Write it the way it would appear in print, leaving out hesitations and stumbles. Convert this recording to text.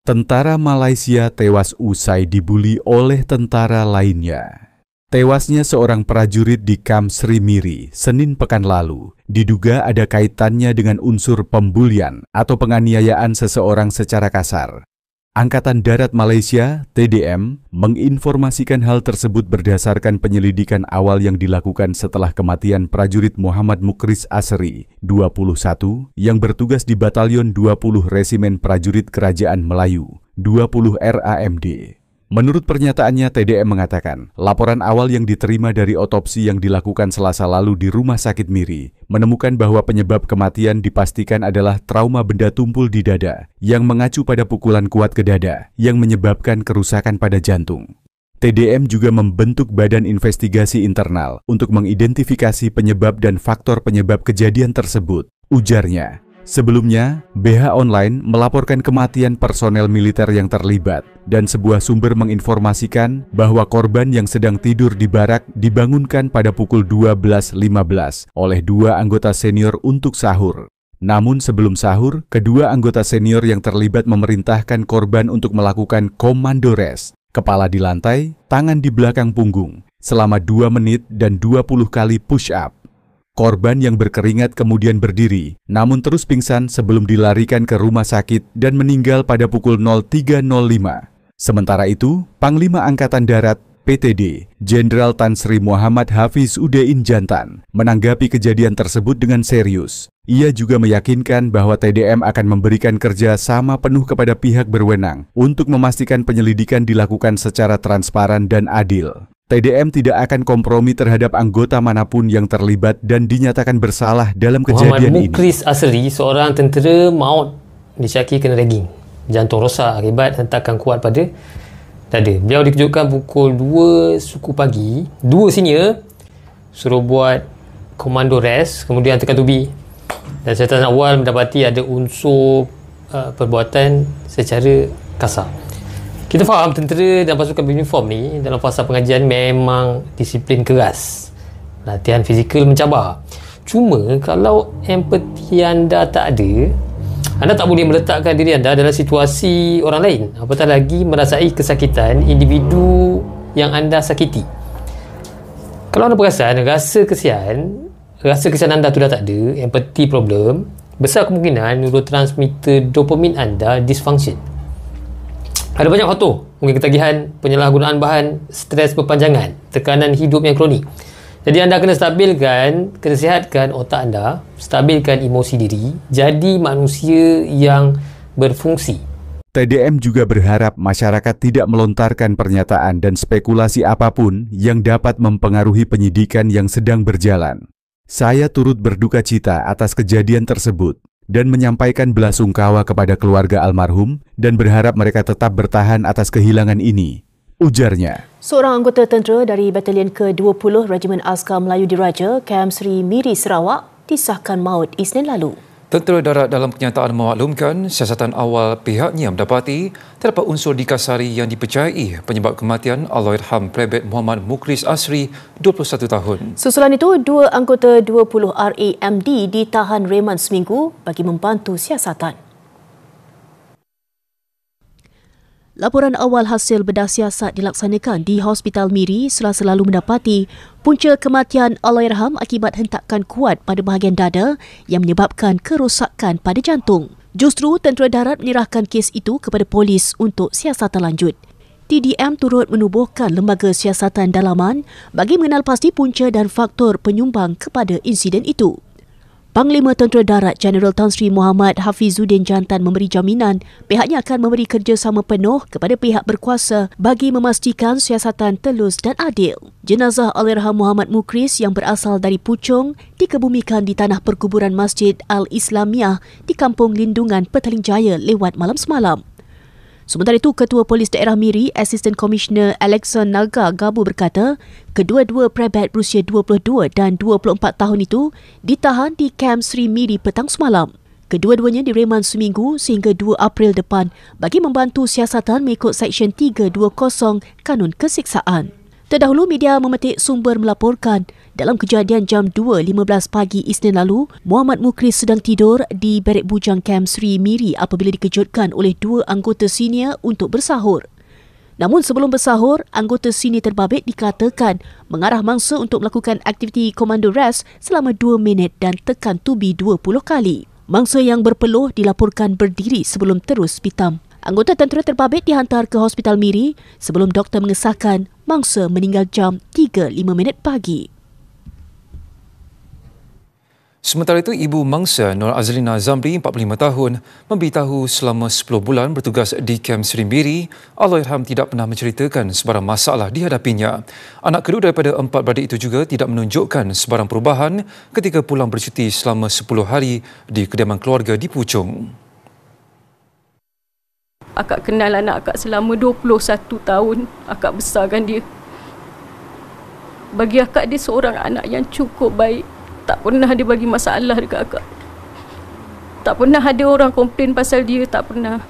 Tentara Malaysia tewas usai dibuli oleh tentara lainnya. Tewasnya seorang prajurit di Kamp Sri Miri, Senin pekan lalu, diduga ada kaitannya dengan unsur pembulian atau penganiayaan seseorang secara kasar. Angkatan Darat Malaysia, TDM, menginformasikan hal tersebut berdasarkan penyelidikan awal yang dilakukan setelah kematian prajurit Muhammad Mukris Asri, 21, yang bertugas di Batalion 20 Resimen Prajurit Kerajaan Melayu, 20 RAMD. Menurut pernyataannya, TDM mengatakan, laporan awal yang diterima dari otopsi yang dilakukan Selasa lalu di Rumah Sakit Miri menemukan bahwa penyebab kematian dipastikan adalah trauma benda tumpul di dada yang mengacu pada pukulan kuat ke dada yang menyebabkan kerusakan pada jantung. TDM juga membentuk badan investigasi internal untuk mengidentifikasi penyebab dan faktor penyebab kejadian tersebut, ujarnya. Sebelumnya, BH Online melaporkan kematian personel militer yang terlibat dan sebuah sumber menginformasikan bahwa korban yang sedang tidur di barak dibangunkan pada pukul 12.15 oleh dua anggota senior untuk sahur. Namun sebelum sahur, kedua anggota senior yang terlibat memerintahkan korban untuk melakukan komando rest, kepala di lantai, tangan di belakang punggung, selama 2 menit dan 20 kali push up. Korban yang berkeringat kemudian berdiri, namun terus pingsan sebelum dilarikan ke rumah sakit dan meninggal pada pukul 03.05. Sementara itu, Panglima Angkatan Darat PTD, Jenderal Tan Sri Muhammad Hafiz Udein Jantan, menanggapi kejadian tersebut dengan serius. Ia juga meyakinkan bahwa TDM akan memberikan kerja sama penuh kepada pihak berwenang untuk memastikan penyelidikan dilakukan secara transparan dan adil. TDM tidak akan kompromi terhadap anggota manapun yang terlibat dan dinyatakan bersalah dalam kejadian ini. Muhammad Mukris Asri, seorang tentera maut, disyaki kena ragging. Jantung rosak akibat hentakan kuat pada dada. Beliau dikejutkan pukul 2 suku pagi. 2 senior suruh buat komando rest, kemudian tekan tubi. Dan catatan awal mendapati ada unsur perbuatan secara kasar. Kita faham tentera dan pasukan beruniform ni dalam fasa pengajian memang disiplin keras. Latihan fizikal mencabar. Cuma kalau empati anda tak ada, anda tak boleh meletakkan diri anda dalam situasi orang lain. Apatah lagi merasai kesakitan individu yang anda sakiti. Kalau anda perasan, rasa kesian anda tu dah tak ada, empati problem, besar kemungkinan neurotransmitter dopamin anda dysfunction. Ada banyak faktor, mungkin ketagihan, penyalahgunaan bahan, stres berpanjangan, tekanan hidup yang kronik. Jadi anda kena stabilkan, kena sihatkan otak anda, stabilkan emosi diri, jadi manusia yang berfungsi. TDM juga berharap masyarakat tidak melontarkan pernyataan dan spekulasi apapun yang dapat mempengaruhi penyidikan yang sedang berjalan. Saya turut berduka cita atas kejadian tersebut dan menyampaikan belasungkawa kepada keluarga almarhum dan berharap mereka tetap bertahan atas kehilangan ini, ujarnya. Seorang anggota tentera dari Batalion ke-20 Regimen Askar Melayu Diraja, Kamp Sri Miri, Sarawak, disahkan maut Isnin lalu. Tentera Darat dalam kenyataan memaklumkan siasatan awal pihaknya mendapati terdapat unsur dikasari yang dipercayai penyebab kematian Allahyarham Plebet Muhammad Mukris Asri, 21 tahun. Susulan itu, dua anggota 20 RAMD ditahan reman seminggu bagi membantu siasatan. Laporan awal hasil bedah siasat dilaksanakan di Hospital Miri Selasa lalu mendapati punca kematian Allahyarham akibat hentakan kuat pada bahagian dada yang menyebabkan kerosakan pada jantung. Justru Tentera Darat menyerahkan kes itu kepada polis untuk siasatan lanjut. TDM turut menubuhkan lembaga siasatan dalaman bagi mengenal pasti punca dan faktor penyumbang kepada insiden itu. Panglima Tentera Darat Jeneral Tan Sri Muhammad Hafizuddin Jantan memberi jaminan pihaknya akan memberi kerjasama penuh kepada pihak berkuasa bagi memastikan siasatan telus dan adil. Jenazah Allahyarham Muhammad Mukris yang berasal dari Puchong dikebumikan di tanah perkuburan Masjid Al-Islamiyah di Kampung Lindungan, Petaling Jaya lewat malam semalam. Sementara itu, Ketua Polis Daerah Miri, Assistant Commissioner Alexon Naga Gabu berkata, kedua-dua prebet berusia 22 dan 24 tahun itu ditahan di Kamp Sri Miri petang semalam. Kedua-duanya direman seminggu sehingga 2 April depan bagi membantu siasatan mengikut Seksyen 320 Kanun Kesiksaan. Terdahulu, media memetik sumber melaporkan dalam kejadian jam 2.15 pagi Isnin lalu, Muhammad Mukris sedang tidur di Berek Bujang Kem Sri Miri apabila dikejutkan oleh dua anggota senior untuk bersahur. Namun sebelum bersahur, anggota senior terbabit dikatakan mengarah mangsa untuk melakukan aktiviti komando rest selama 2 minit dan tekan tubi 20 kali. Mangsa yang berpeluh dilaporkan berdiri sebelum terus pitam. Anggota tentera terbabit dihantar ke Hospital Miri sebelum doktor mengesahkan mangsa meninggal jam 3.05 pagi. Sementara itu, ibu mangsa Nur Azlina Zamri, 45 tahun, memberitahu selama 10 bulan bertugas di Kem Sri Miri, Allahyarham tidak pernah menceritakan sebarang masalah dihadapinya. Anak kedua daripada 4 beradik itu juga tidak menunjukkan sebarang perubahan ketika pulang bercuti selama 10 hari di kediaman keluarga di Puchong. Akak kenal anak akak selama 21 tahun. Akak besarkan dia. Bagi akak, dia seorang anak yang cukup baik. Tak pernah dia bagi masalah dekat akak. Tak pernah ada orang komplain pasal dia, tak pernah.